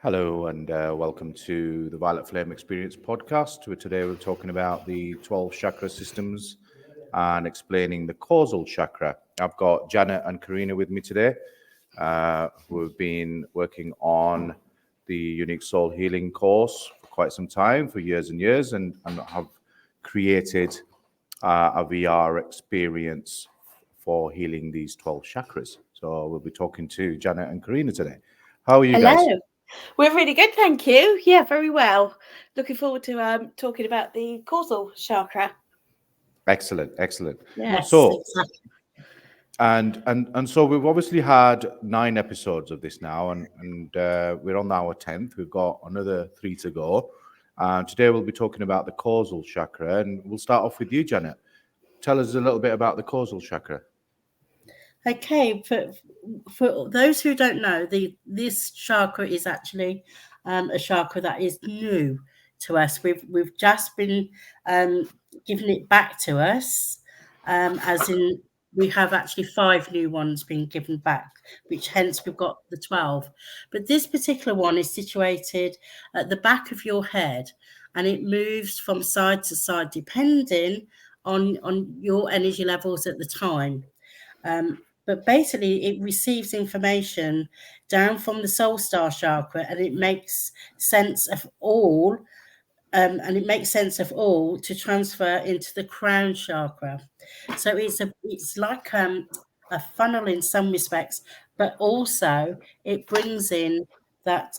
Hello and welcome to the Violet Flame Experience podcast, where today we're talking about the 12 chakra systems and explaining the causal chakra. I've got Janet and Karina with me today, who have been working on the Unique Soul Healing course for quite some time, for years and years, and have created a VR experience for healing these 12 chakras. So we'll be talking to Janet and Karina today. How are you guys? Hello. We're really good, thank you. Yeah, very well. Looking forward to talking about the causal chakra. Excellent. Yes, So, exactly. and so we've obviously had 9 episodes of this now, and we're on our 10th. We've got another 3 to go. Today we'll be talking about the causal chakra, and we'll start off with you, Janet. Tell us a little bit about the causal chakra. Okay, for those who don't know, this chakra is actually a chakra that is new to us. We've just been giving it back to us, as in we have actually 5 new ones being given back, which hence we've got the 12. But this particular one is situated at the back of your head, and it moves from side to side depending on your energy levels at the time. But basically, it receives information down from the soul star chakra, and it makes sense of all. And it makes sense of all to transfer into the crown chakra. So it's like a funnel in some respects, but also it brings in that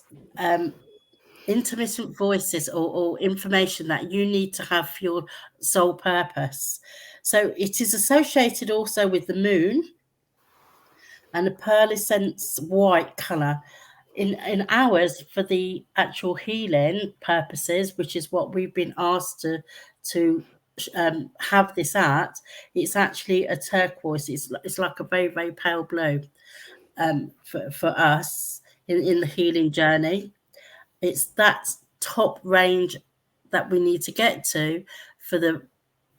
intermittent voices or information that you need to have for your soul purpose. So it is associated also with the moon and a pearlescent white colour. In ours, for the actual healing purposes, which is what we've been asked to have this at, it's actually a turquoise. It's like a very, very pale blue for us in the healing journey. It's that top range that we need to get to for the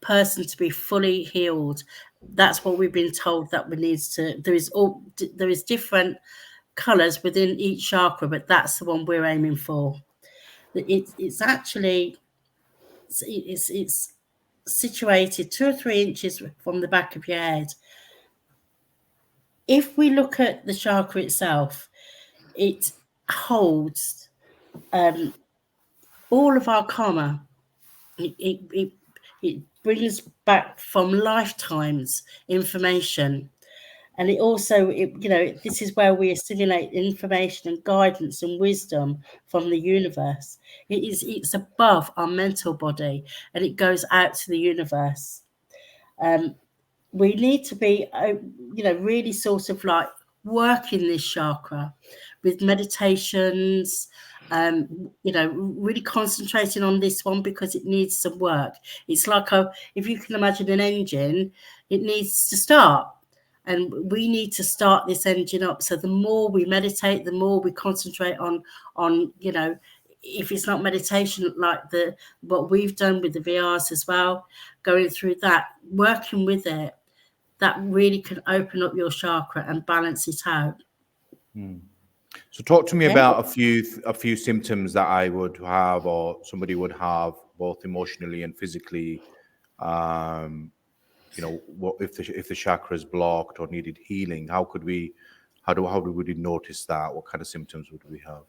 person to be fully healed. That's what we've been told that we need to. There is different colors within each chakra, but that's the one we're aiming for. It's actually it's situated 2 or 3 inches from the back of your head. If we look at the chakra itself, it holds all of our karma. It brings back from lifetimes information. And it also, this is where we assimilate information and guidance and wisdom from the universe. It's above our mental body, and it goes out to the universe. We need to be, really sort of like working this chakra with meditations, really concentrating on this one because it needs some work. It's like if you can imagine an engine, it needs to start. And we need to start this engine up. So the more we meditate, the more we concentrate on, if it's not meditation, like what we've done with the VRs as well, going through that, working with it, that really can open up your chakra and balance it out. So talk to me about a few symptoms that I would have, or somebody would have, both emotionally and physically. What if the chakra is blocked or needed healing? How would we notice that? What kind of symptoms would we have?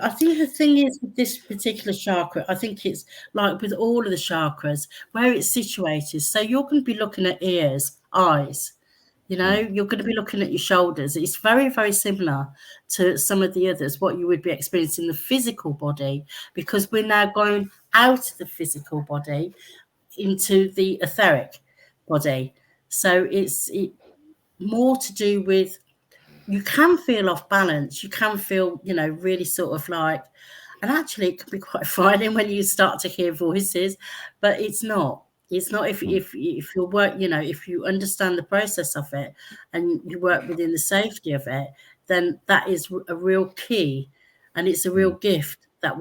I think the thing is with this particular chakra, I think it's like with all of the chakras, where it's situated. So you're going to be looking at ears, eyes, you're going to be looking at your shoulders. It's very, very similar to some of the others, what you would be experiencing in the physical body, because we're now going out of the physical body into the etheric body. So it's more to do with, you can feel off balance, you can feel really sort of like, and actually it can be quite frightening when you start to hear voices, but it's not if you work, if you understand the process of it and you work within the safety of it, then that is a real key, and it's a real gift that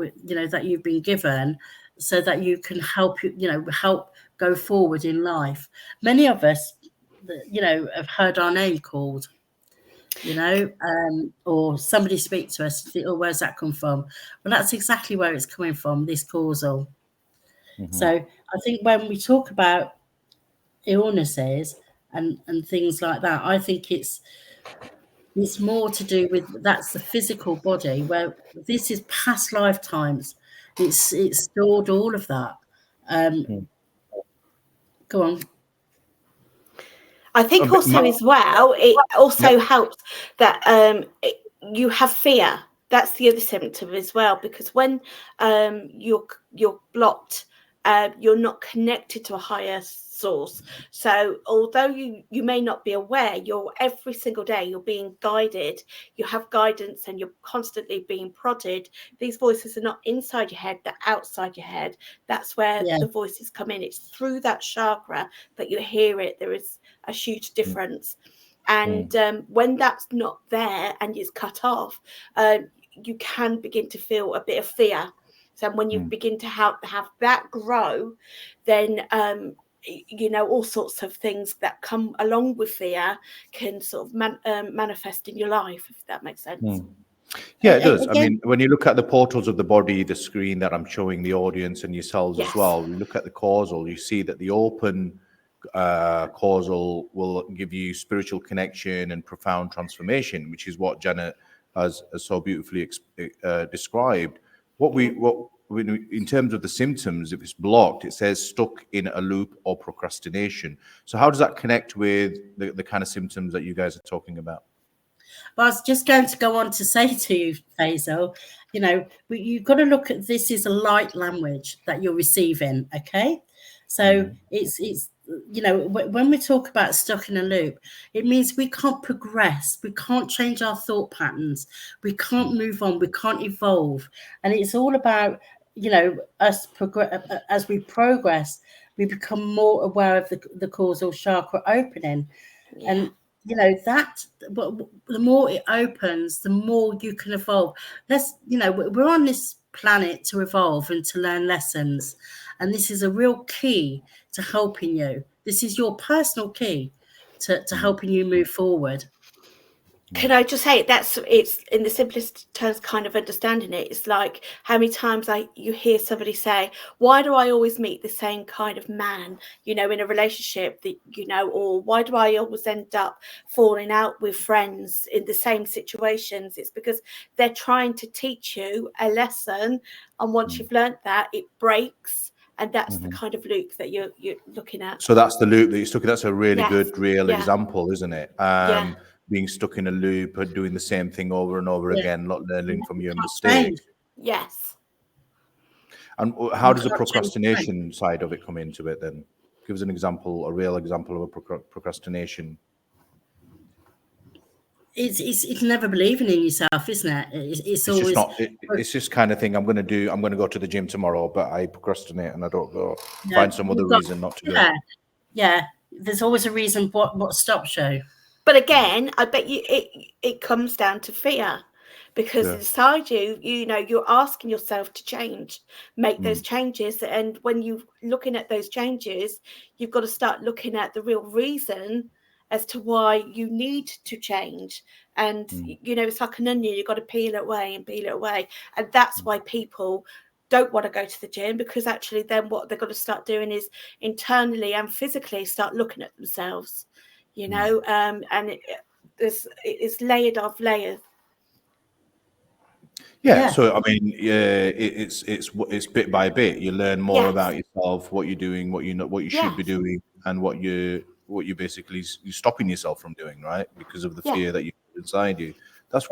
that you've been given, so that you can help help go forward in life. Many of us, have heard our name called, or somebody speak to us, think, oh, where's that come from? Well, that's exactly where it's coming from, this causal. So I think when we talk about illnesses and things like that, I think it's more to do with, that's the physical body, where this is past lifetimes. It's stored all of that. Go on. I think also as well, it also helps that you have fear. That's the other symptom as well, because when you're blocked, you're not connected to a higher source. So although you may not be aware, you're every single day you're being guided, you have guidance, and you're constantly being prodded. These voices are not inside your head, they're outside your head. That's where the voices come in. It's through that chakra that you hear it. There is a huge difference. And when that's not there and it's cut off, you can begin to feel a bit of fear. So when you begin to have that grow, then all sorts of things that come along with fear can sort of manifest in your life, if that makes sense. Yeah, it does. I mean, when you look at the portals of the body, the screen that I'm showing the audience and yourselves as well, you look at the causal, you see that the open causal will give you spiritual connection and profound transformation, which is what Janet has so beautifully described. In terms of the symptoms, if it's blocked, it says stuck in a loop or procrastination. So how does that connect with the kind of symptoms that you guys are talking about? Well, I was just going to go on to say to you, Hazel, you've got to look at this as a light language that you're receiving, okay? So it's when we talk about stuck in a loop, it means we can't progress, we can't change our thought patterns, we can't move on, we can't evolve. And it's all about, us as we progress, we become more aware of the causal chakra opening. And that, the more it opens, the more you can evolve. We're on this planet to evolve and to learn lessons, and this is a real key to helping you. This is your personal key to helping you move forward. Can I just say it's in the simplest terms, kind of understanding it. It's like how many times you hear somebody say, why do I always meet the same kind of man, in a relationship that, or why do I always end up falling out with friends in the same situations? It's because they're trying to teach you a lesson. And once you've learned that, it breaks. And that's the kind of loop that you're looking at. So that's the loop that you're stuck in. That's a really good, real example, isn't it? Being stuck in a loop and doing the same thing over and over again, not learning from your mistakes. Yes. And how does the procrastination side of it come into it then? Give us an example, a real example of a procrastination. It's never believing in yourself, isn't it? It's always just not. It's just kind of thing. I'm going to go to the gym tomorrow, but I procrastinate and I don't go. Find some other reason not to go. Yeah. There's always a reason what stops you. But again, I bet you it comes down to fear, because inside you're asking yourself to change, make those changes. And when you're looking at those changes, you've got to start looking at the real reason as to why you need to change. And, it's like an onion, you've got to peel it away and peel it away. And that's why people don't want to go to the gym, because actually then what they've got to start doing is internally and physically start looking at themselves. And it's layered of layers. Yeah. So I mean, it's bit by bit. You learn more about yourself, what you're doing, what you should be doing, and what you basically you're stopping yourself from doing, right? Because of the fear that you have inside you. That's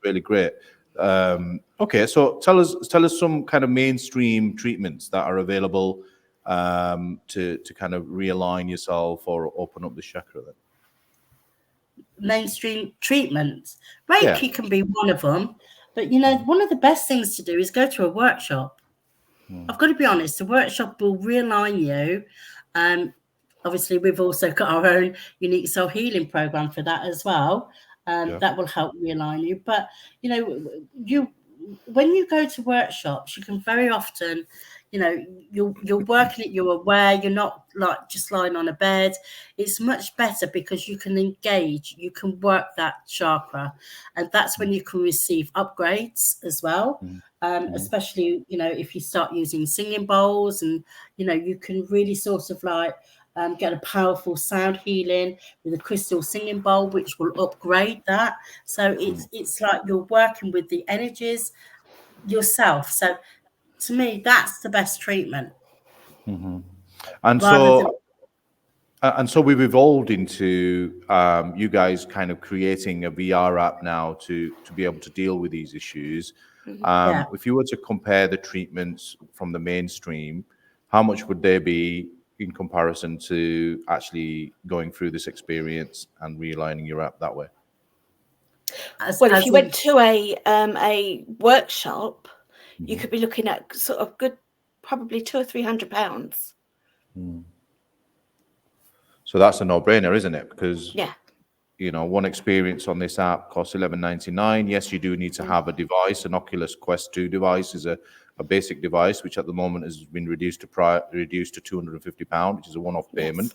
really great. Okay, so tell us some kind of mainstream treatments that are available to kind of realign yourself or open up the chakra then. Mainstream treatments. Reiki can be one of them, but one of the best things to do is go to a workshop. I've got to be honest, the workshop will realign you. Obviously, we've also got our own unique soul healing program for that as well. That will help realign you. But when you go to workshops, you can very often, you know, you're working it, you're aware, you're not like just lying on a bed. It's much better because you can engage, you can work that chakra, and that's when you can receive upgrades as well. Especially, you know, if you start using singing bowls, and you know, you can really sort of like get a powerful sound healing with a crystal singing bowl, which will upgrade that. So it's like you're working with the energies yourself. So to me, that's the best treatment. And Rather than so we've evolved into you guys kind of creating a VR app now to be able to deal with these issues. Yeah. If you were to compare the treatments from the mainstream, how much would they be in comparison to actually going through this experience and realigning your app that way? Well, if you went to a workshop, you could be looking at sort of good, probably £200 or £300. So that's a no-brainer, isn't it? Because Yeah. you know, one experience on this app costs $11.99. Yes, you do need to have a device. An Oculus Quest 2 device is a basic device, which at the moment has been reduced to £250, which is a one-off payment.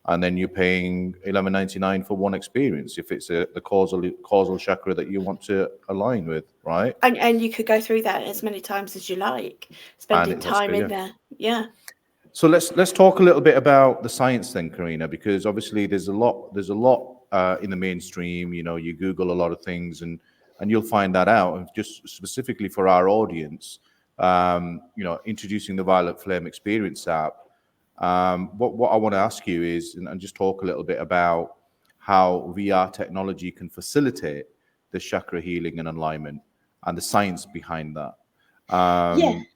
And then you're paying $11.99 for one experience if it's the causal chakra that you want to align with, right? And you could go through that as many times as you like, spending time in there. Yeah. So let's talk a little bit about the science then, Karina, because obviously there's a lot in the mainstream. You know, you Google a lot of things and you'll find that out. And just specifically for our audience, you know, introducing the Violet Flame Experience app. What I want to ask you is, and just talk a little bit about how VR technology can facilitate the chakra healing and alignment and the science behind that.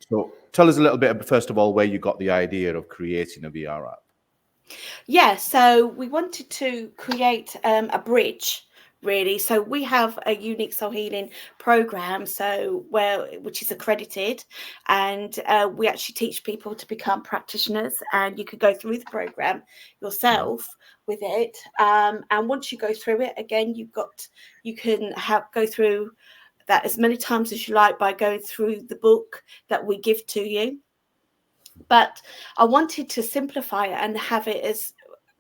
So tell us a little bit, first of all, where you got the idea of creating a VR app. Yeah, so we wanted to create a bridge, really. So we have a unique soul healing program, which is accredited, and we actually teach people to become practitioners. And you could go through the program yourself with it. And once you go through it, again, you can go through that as many times as you like by going through the book that we give to you. But I wanted to simplify it and have it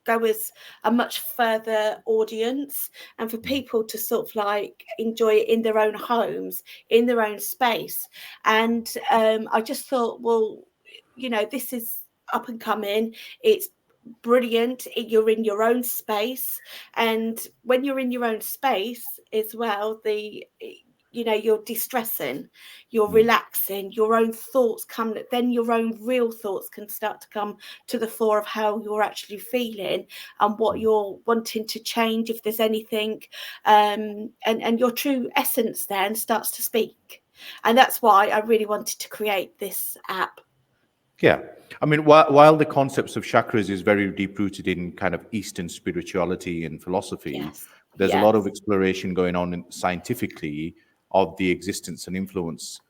go as a much further audience, and for people to sort of like enjoy it in their own homes, in their own space. And I just thought, well, you know, this is up and coming. It's brilliant. You're in your own space, and when you're in your own space as well, you know, you're distressing, you're relaxing, your own thoughts come, then your own real thoughts can start to come to the fore of how you're actually feeling and what you're wanting to change, if there's anything, and your true essence then starts to speak. And that's why I really wanted to create this app. Yeah. I mean, while the concepts of chakras is very deep rooted in kind of Eastern spirituality and philosophy, there's a lot of exploration going on scientifically of the existence and influence,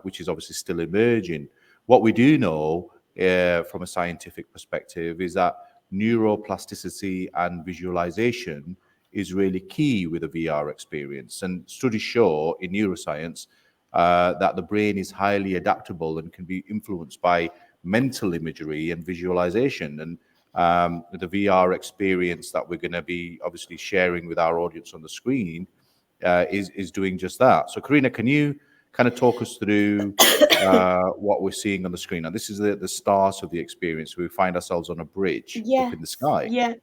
which is obviously still emerging. What we do know from a scientific perspective is that neuroplasticity and visualization is really key with a VR experience. And studies show in neuroscience that the brain is highly adaptable and can be influenced by mental imagery and visualization. And the VR experience that we're going to be obviously sharing with our audience on the screen is doing just that. So, Karina, can you kind of talk us through what we're seeing on the screen? Now, this is the start of the experience. We find ourselves on a bridge up in the sky. Yeah.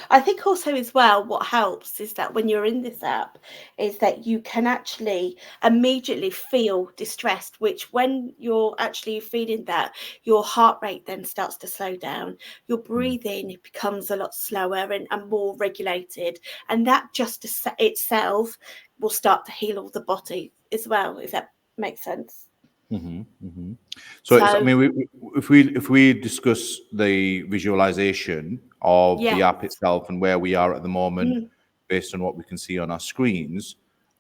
I think also as well, what helps is that when you're in this app is that you can actually immediately feel distressed, which when you're actually feeling that, your heart rate then starts to slow down. Your breathing becomes a lot slower and more regulated. And that just itself will start to heal all the body as well, if that makes sense. So I mean, if we discuss the visualization of the app itself and where we are at the moment, based on what we can see on our screens,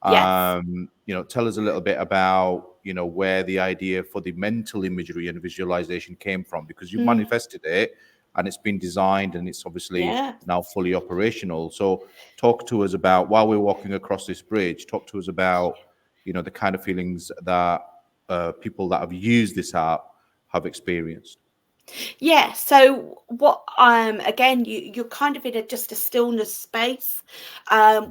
you know, tell us a little bit about, you know, where the idea for the mental imagery and visualization came from, because you've manifested it and it's been designed and it's obviously now fully operational. So talk to us about, while we're walking across this bridge, talk to us about, the kind of feelings that people that have used this app have experienced? Yeah, so what again, you're kind of in just a stillness space.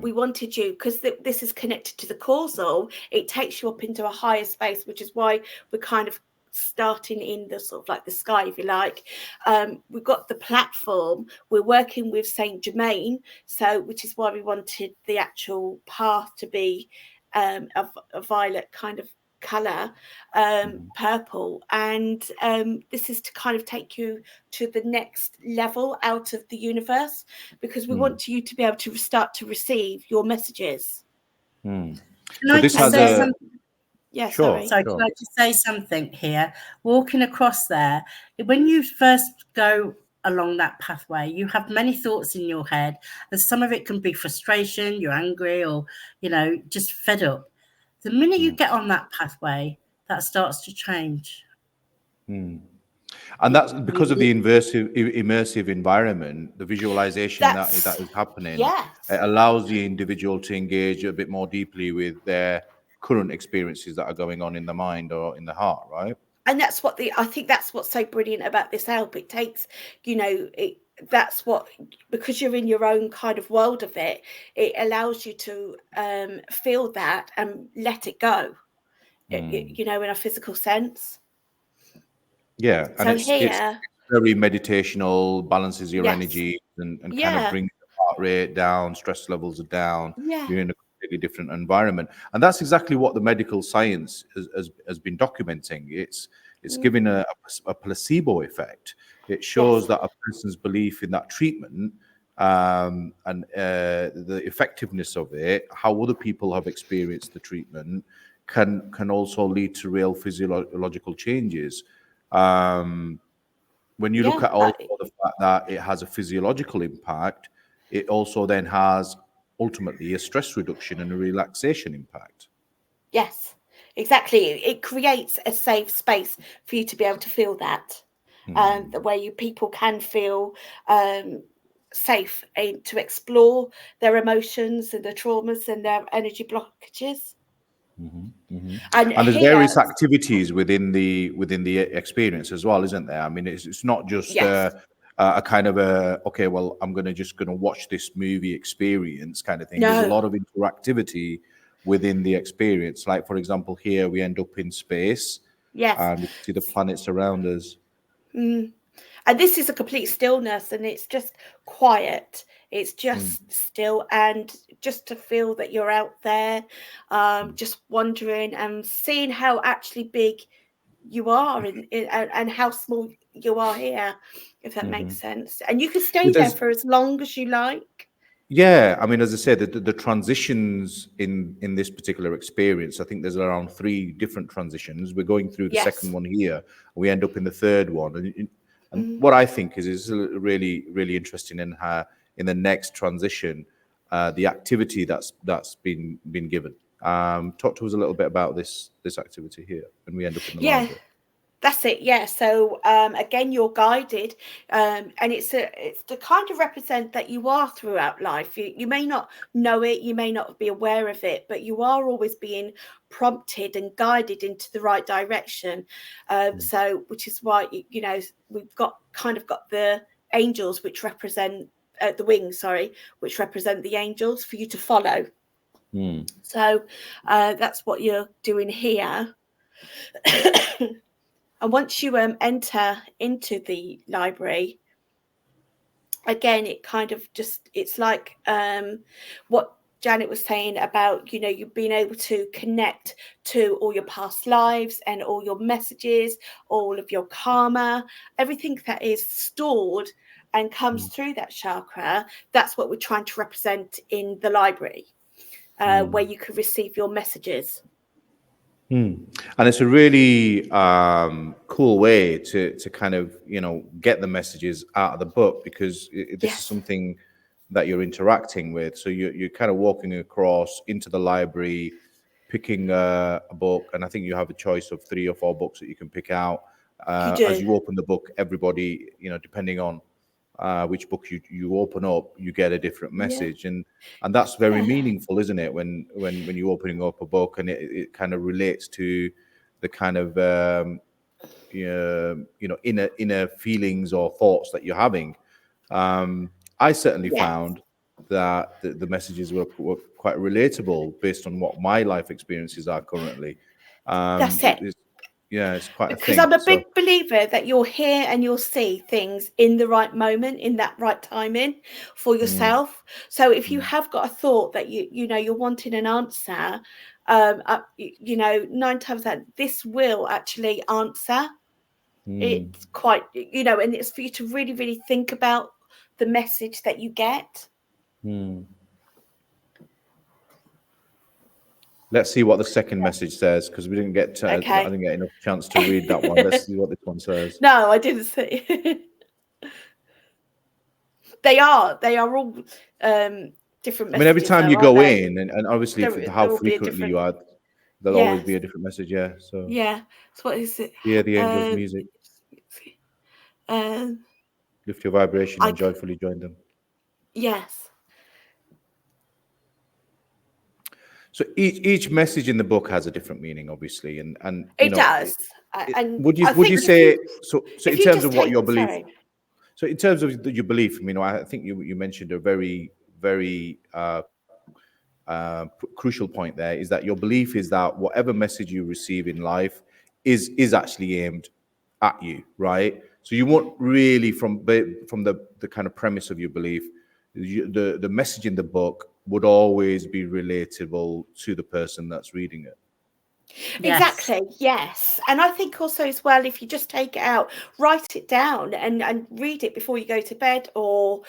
We wanted you, because this is connected to the causal, it takes you up into a higher space, which is why we're kind of starting in the sort of like the sky, if you like. We've got the platform, we're working with Saint Germain, so which is why we wanted the actual path to be a violet kind of color, purple, and this is to kind of take you to the next level out of the universe, because we want you to be able to start to receive your messages. Can So I this just has say a something? Yeah, Sure. sorry. So can I just say something here? Walking across there, when you first go along that pathway, you have many thoughts in your head, and some of it can be frustration, you're angry, or just fed up. The minute you get on that pathway, that starts to change. And that's because of the immersive environment, the visualization that is happening. Yes. It allows the individual to engage a bit more deeply with their current experiences that are going on in the mind or in the heart, right? And that's what I think that's what's so brilliant about this help. It takes, that's what, because you're in your own kind of world of it, it allows you to feel that and let it go, in a physical sense. Yeah, and So it's here, very meditational, balances your yes, energy and kind of yeah, brings the heart rate down, stress levels are down. yeah, You're in a completely different environment, and that's exactly what the medical science has been documenting. It's giving a placebo effect. It shows yes, that a person's belief in that treatment and the effectiveness of it, how other people have experienced the treatment, can also lead to real physiological changes. When you look yeah, at also the fact that it has a physiological impact, it also then has ultimately a stress reduction and a relaxation impact. yes, exactly. It creates a safe space for you to be able to feel that, where people can feel safe to explore their emotions and their traumas and their energy blockages. And And there's here, various activities within the experience as well, isn't there? I mean, it's not just yes, a kind of okay, well, I'm just gonna watch this movie experience kind of thing. There's a no, lot of interactivity within the experience. Like, for example, here we end up in space yes. and we can see the planets around us. And this is a complete stillness, and it's just quiet. It's just still, and just to feel that you're out there, just wondering and seeing how actually big you are and how small you are here, if that makes sense. And you can stay there There's for as long as you like. Yeah, I mean, as I said, the transitions in this particular experience, I think there's around 3 different transitions. We're going through the second Yes. one here. We end up in the third one, and what I think is really really interesting in how in the next transition, the activity that's been given. Talk to us a little bit about this activity here, and we end up in the Yeah. library. That's it, yeah. So again, you're guided, and it's to kind of represent that you are throughout life. You may not know it, you may not be aware of it, but you are always being prompted and guided into the right direction. So, which is why we've got the angels, which represent the wings, sorry, which represent the angels for you to follow. So that's what you're doing here. And once you enter into the library, again, it kind of it's like what Janet was saying about, you've been able to connect to all your past lives and all your messages, all of your karma, everything that is stored and comes through that chakra. That's what we're trying to represent in the library, where you can receive your messages. And it's a really cool way to kind of get the messages out of the book, because this is Yes, something that you're interacting with. So you're kind of walking across into the library, picking a book, and I think you have a choice of 3 or 4 books that you can pick out. you As do. you open the book, everybody, depending on which book you open up, you get a different message, and that's very meaningful, isn't it? When you're opening up a book and it kind of relates to the kind of inner feelings or thoughts that you're having. I certainly found that the messages were quite relatable based on what my life experiences are currently. That's it. It's quite a because thing. I'm a big believer that you'll hear and you'll see things in the right moment, in that right timing for yourself. So if you have got a thought that you're wanting an answer, 9 times out, this will actually answer. It's quite, and it's for you to really, really think about the message that you get. Let's see what the second message says, because we didn't get I didn't get enough chance to read that one. Let's see what this one says. No, I didn't see. They are all different messages. I mean, every time you go in, and obviously how frequently you are, there'll always be a different message. Yeah. So what is it? Hear the angels' music. Lift your vibration and joyfully join them. Yes. So each message in the book has a different meaning, obviously, and it does. And would you say so in terms of what your belief? So in terms of your belief, I think you mentioned a very, very crucial point there, is that your belief is that whatever message you receive in life is actually aimed at you, right? So you won't really, from the kind of premise of your belief, the message in the book would always be relatable to the person that's reading it. Exactly, yes. And I think also as well, if you just take it out, write it down and read it before you go to bed, or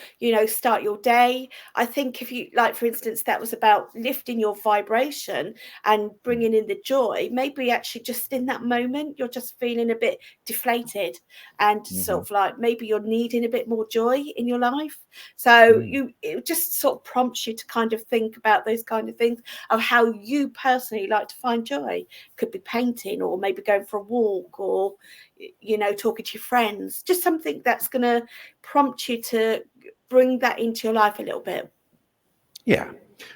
start your day. I think if you, like, for instance, that was about lifting your vibration and bringing in the joy, maybe actually just in that moment you're just feeling a bit deflated and sort of like maybe you're needing a bit more joy in your life. So it just sort of prompts you to kind of think about those kind of things of how you personally like to find joy. Could be painting, or maybe going for a walk, or talking to your friends, just something that's going to prompt you to bring that into your life a little bit.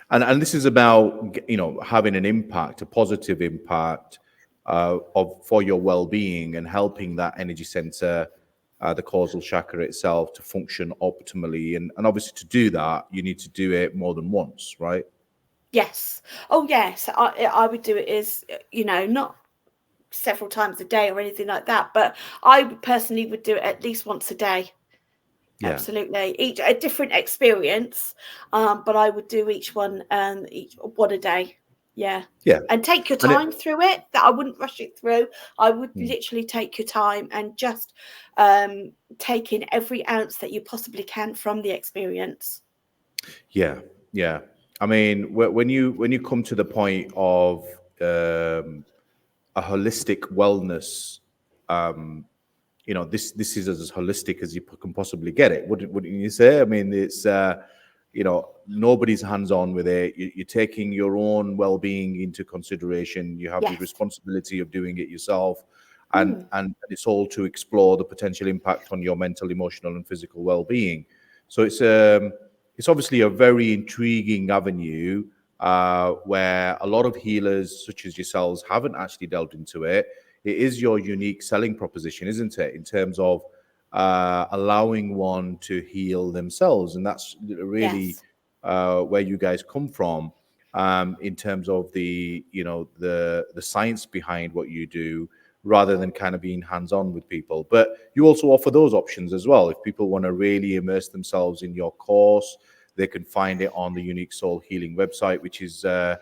And this is about having an impact, a positive impact for your well-being, and helping that energy center, the causal chakra itself, to function optimally. And obviously to do that, you need to do it more than once, right? Yes. Oh, yes. I would do it as, not several times a day or anything like that, but I personally would do it at least once a day. Absolutely. Each a different experience, but I would do each one a day. And take your time through it. That I wouldn't rush it through. I would literally take your time and just take in every ounce that you possibly can from the experience. I mean, when you come to the point of a holistic wellness, this is as holistic as you can possibly get it. Wouldn't you say? I mean, it's nobody's hands-on with it. You're taking your own well-being into consideration. You have the responsibility of doing it yourself, and it's all to explore the potential impact on your mental, emotional, and physical well-being. So it's obviously a very intriguing avenue where a lot of healers such as yourselves haven't actually delved into it. It is your unique selling proposition, isn't it, in terms of allowing one to heal themselves. And that's really where you guys come from, in terms of the science behind what you do, rather than kind of being hands-on with people. But you also offer those options as well. If people want to really immerse themselves in your course, they can find it on the Unique Soul Healing website, which is can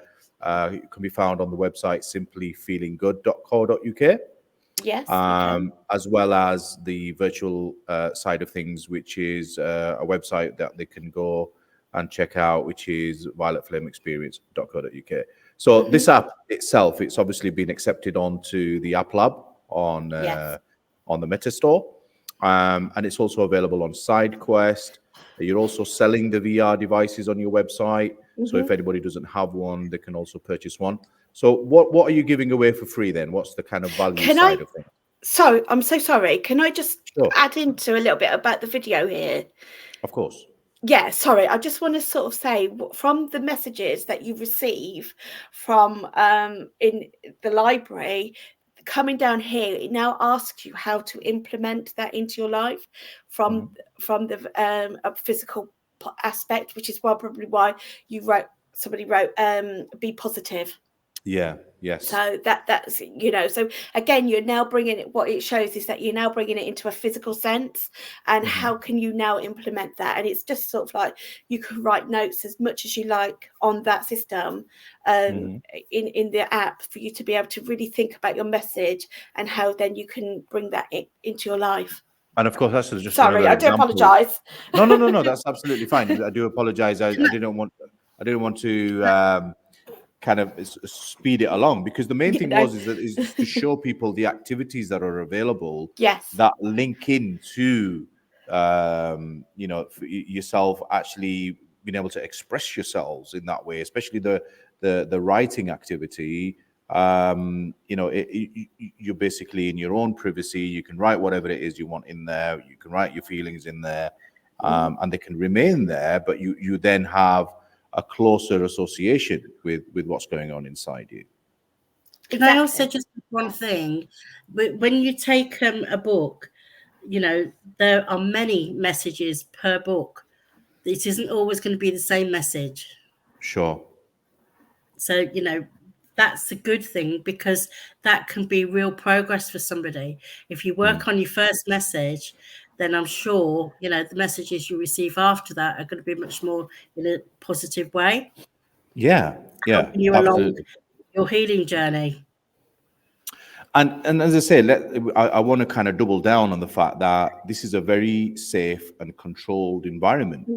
be found on the website simplyfeelinggood.co.uk. Yes. As well as the virtual side of things, which is a website that they can go and check out, which is violetflameexperience.co.uk. So this app itself, it's obviously been accepted onto the App Lab on the Meta Store, and it's also available on SideQuest. You're also selling the VR devices on your website. So if anybody doesn't have one, they can also purchase one. So what are you giving away for free then? What's the kind of value side of things? So I'm so sorry. Can I just add into a little bit about the video here? Of course. Yeah, sorry. I just want to sort of say, from the messages that you receive from in the library, coming down here, it now asks you how to implement that into your life from the physical aspect, which is probably why somebody wrote be positive. Yeah. Yes. So that's, you know, so again, you're now bringing it, what it shows is that you're now bringing it into a physical sense, and how can you now implement that? And it's just sort of like, you can write notes as much as you like on that system in the app, for you to be able to really think about your message and how then you can bring that into your life. And of course, that's just sorry, another I do example. apologize. No, that's absolutely fine. I do apologize. I didn't want to kind of speed it along, because the main thing is to show people the activities that are available, that link into you know, yourself actually being able to express yourselves in that way, especially the writing activity. You know, you're basically in your own privacy. You can write whatever it is you want in there. You can write your feelings in there, and they can remain there, but you then have a closer association with what's going on inside you. Can I also just add one thing? When you take a book, you know, there are many messages per book. It isn't always going to be the same message. Sure. So, you know, that's a good thing, because that can be real progress for somebody. If you work on your first message, then I'm sure, you know, the messages you receive after that are going to be much more in a positive way. Yeah, helping you along your healing journey. And as I say, I want to kind of double down on the fact that this is a very safe and controlled environment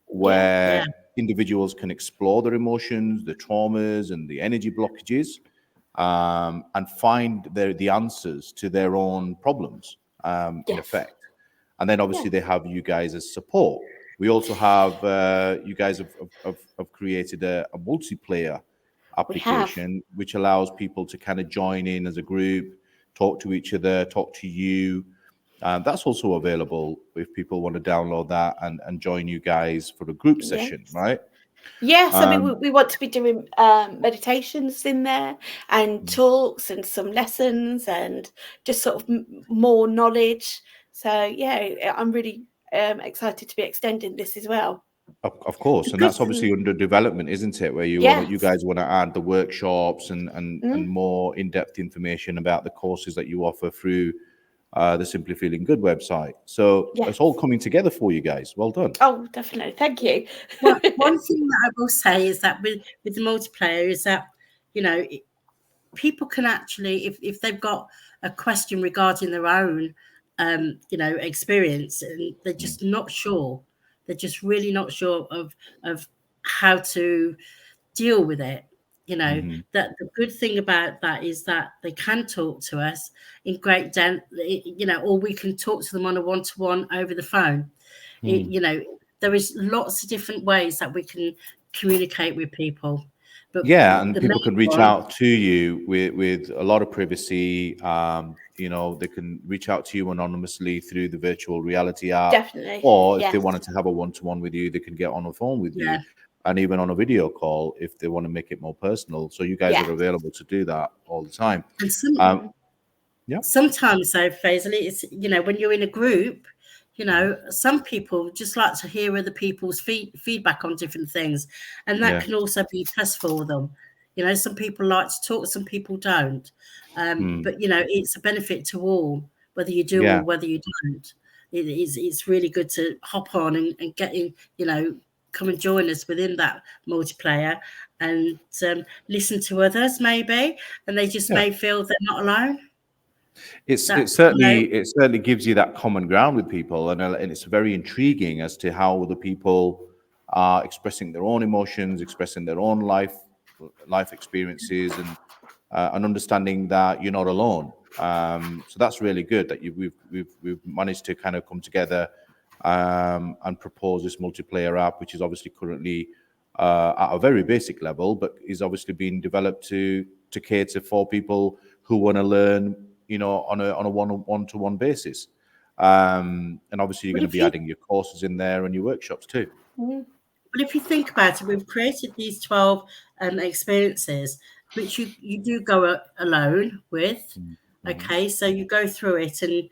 where individuals can explore their emotions, their traumas, and the energy blockages, and find the answers to their own problems, in effect. And then obviously they have you guys as support. We also have you guys have created a multiplayer application, which allows people to kind of join in as a group, talk to each other, talk to you. That's also available if people want to download that and join you guys for a group session, right? Yes, I mean, we want to be doing meditations in there, and talks, and some lessons, and just sort of more knowledge. So yeah, I'm really excited to be extending this as well. Of course, and that's obviously under development, isn't it? Where you guys want to add the workshops and more in-depth information about the courses that you offer through the Simply Feeling Good website. So it's all coming together for you guys. Well done. Oh, definitely. Thank you. Well, one thing that I will say is that with the multiplayer is that, you know, people can actually, if they've got a question regarding their own, you know, experience, and they're just not sure, they're just really not sure of how to deal with it. You know, that the good thing about that is that they can talk to us in great depth, you know, or we can talk to them on a one-to-one over the phone. You know, there is lots of different ways that we can communicate with people. But and people can reach out to you with a lot of privacy. You know, they can reach out to you anonymously through the virtual reality app. Definitely. Or if they wanted to have a one-to-one with you, they can get on the phone with you, and even on a video call if they want to make it more personal. So you guys are available to do that all the time. And sometimes though, Faisal, it's, you know, when you're in a group, you know, some people just like to hear other people's feedback on different things, and that can also be plus for them. You know, some people like to talk, some people don't. But you know, it's a benefit to all, whether you do or whether you don't. It's really good to hop on and get in, you know, come and join us within that multiplayer and listen to others maybe, and they just may feel they're not alone. It certainly gives you that common ground with people, and it's very intriguing as to how the people are expressing their own emotions, expressing their own life experiences, and understanding that you're not alone. So that's really good that we've managed to kind of come together and propose this multiplayer app, which is obviously currently at a very basic level, but is obviously being developed to cater for people who want to learn, you know, on a one-to-one basis. And obviously, you're But going to be adding your courses in there and your workshops too. But if you think about it, we've created these 12 experiences, which you do go alone with. Okay, so you go through it, and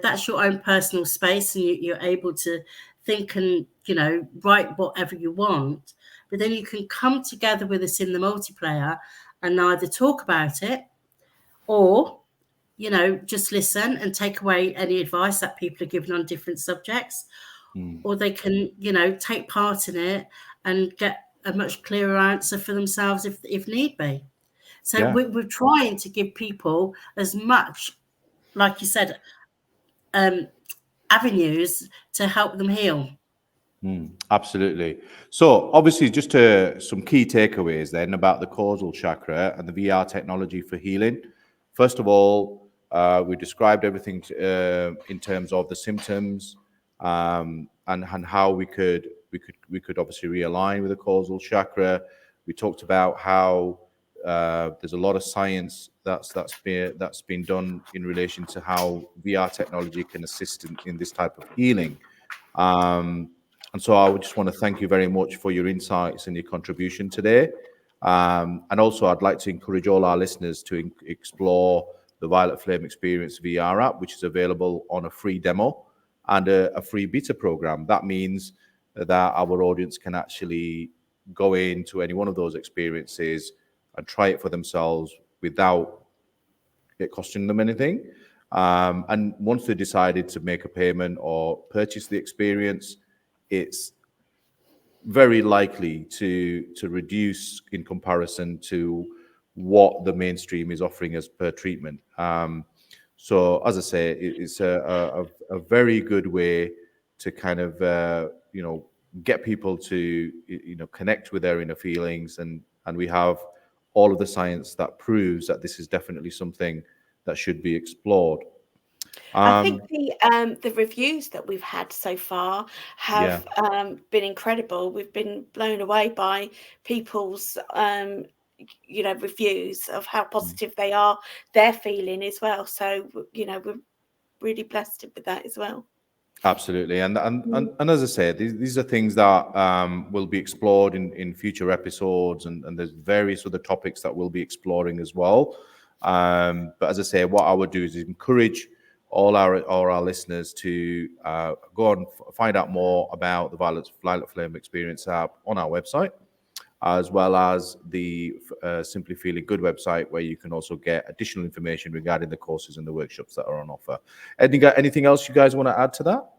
that's your own personal space, and you're able to think and write whatever you want. But then you can come together with us in the multiplayer and either talk about it or just listen and take away any advice that people are given on different subjects, or they can take part in it and get a much clearer answer for themselves if need be. So we're trying to give people as much, like you said, avenues to help them heal. Absolutely. So obviously, just some key takeaways then about the causal chakra and the VR technology for healing. First of all, we described everything in terms of the symptoms, and how we could obviously realign with the causal chakra. We talked about how there's a lot of science that's been done in relation to how VR technology can assist in this type of healing. And so I would just want to thank you very much for your insights and your contribution today. And also, I'd like to encourage all our listeners to explore the Violet Flame Experience VR app, which is available on a free demo and a free beta program. That means that our audience can actually go into any one of those experiences and try it for themselves without it costing them anything. And once they decided to make a payment or purchase the experience, it's very likely to reduce in comparison to what the mainstream is offering us per treatment. So, as I say, it's a very good way to kind of get people to connect with their inner feelings, and we have all of the science that proves that this is definitely something that should be explored. I think the reviews that we've had so far have been incredible. We've been blown away by people's reviews of how positive they're feeling as well. So we're really blessed with that as well. Absolutely, and as I said, these are things that will be explored in future episodes, and there's various other topics that we'll be exploring as well. But as I say, what I would do is encourage all our listeners to go and find out more about the Violet Flame Experience app on our website, as well as the Simply Feeling Good website, where you can also get additional information regarding the courses and the workshops that are on offer. Anything else you guys want to add to that?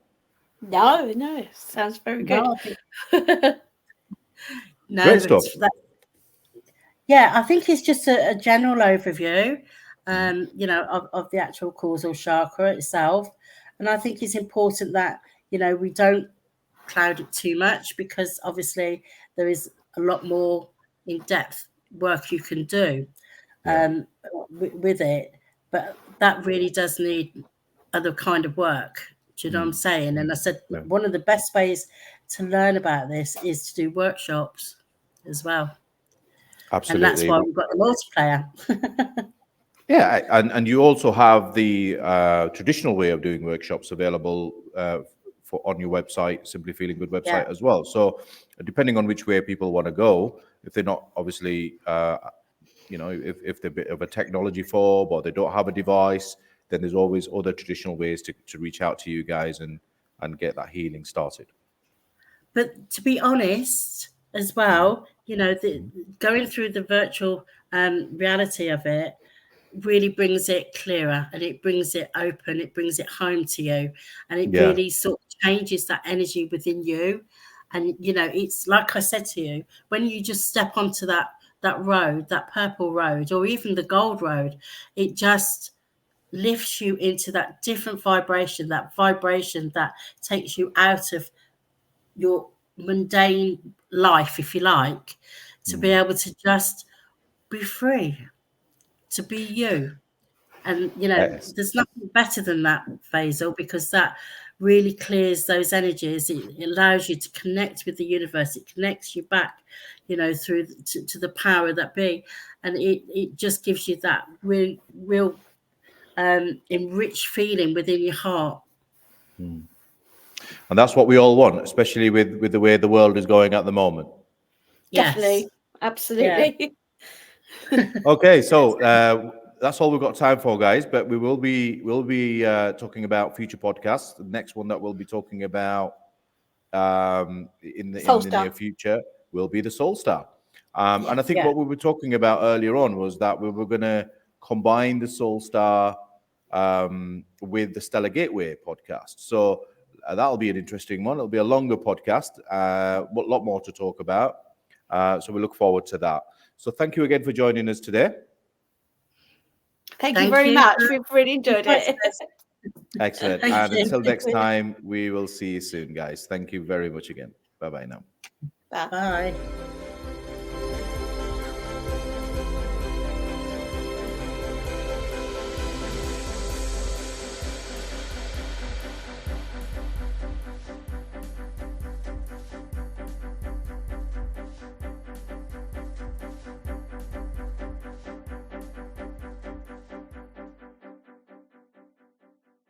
No, sounds very good. No, Great stuff. I think it's just a general overview, of the actual causal chakra itself. And I think it's important that, we don't cloud it too much, because obviously there is a lot more in-depth work you can do with it. But that really does need other kind of work. Do you know what I'm saying? And I said one of the best ways to learn about this is to do workshops as well. Absolutely. And that's why we've got the multiplayer. Yeah, and you also have the traditional way of doing workshops available on your website, Simply Feeling Good website as well. So depending on which way people want to go, if they're not obviously, if they're a bit of a technology phobe or they don't have a device, then there's always other traditional ways to reach out to you guys and get that healing started. But to be honest as well, going through the virtual reality of it really brings it clearer, and it brings it open, it brings it home to you, and it really sort of changes that energy within you. And it's like I said to you, when you just step onto that road, that purple road, or even the gold road, it just lifts you into that different vibration, that takes you out of your mundane life, if you like, to be able to just be free, to be you. And there's nothing better than that, Faisal, because that really clears those energies. It allows you to connect with the universe. It connects you back, through to the power that be, and it just gives you that real enriched feeling within your heart. And that's what we all want, especially with the way the world is going at the moment. Definitely. Yes. Absolutely. Okay, so that's all we've got time for, guys. But we'll be talking about future podcasts. The next one that we'll be talking about in the near future will be the Soul Star. And I think what we were talking about earlier on was that we were going to combine the Soul Star with the Stellar Gateway podcast. So that'll be an interesting one. It'll be a longer podcast, but a lot more to talk about. So we look forward to that. So thank you again for joining us today. Thank you very much. We've really enjoyed it. Excellent. And until next time, we will see you soon, guys. Thank you very much again. Bye-bye now. Bye.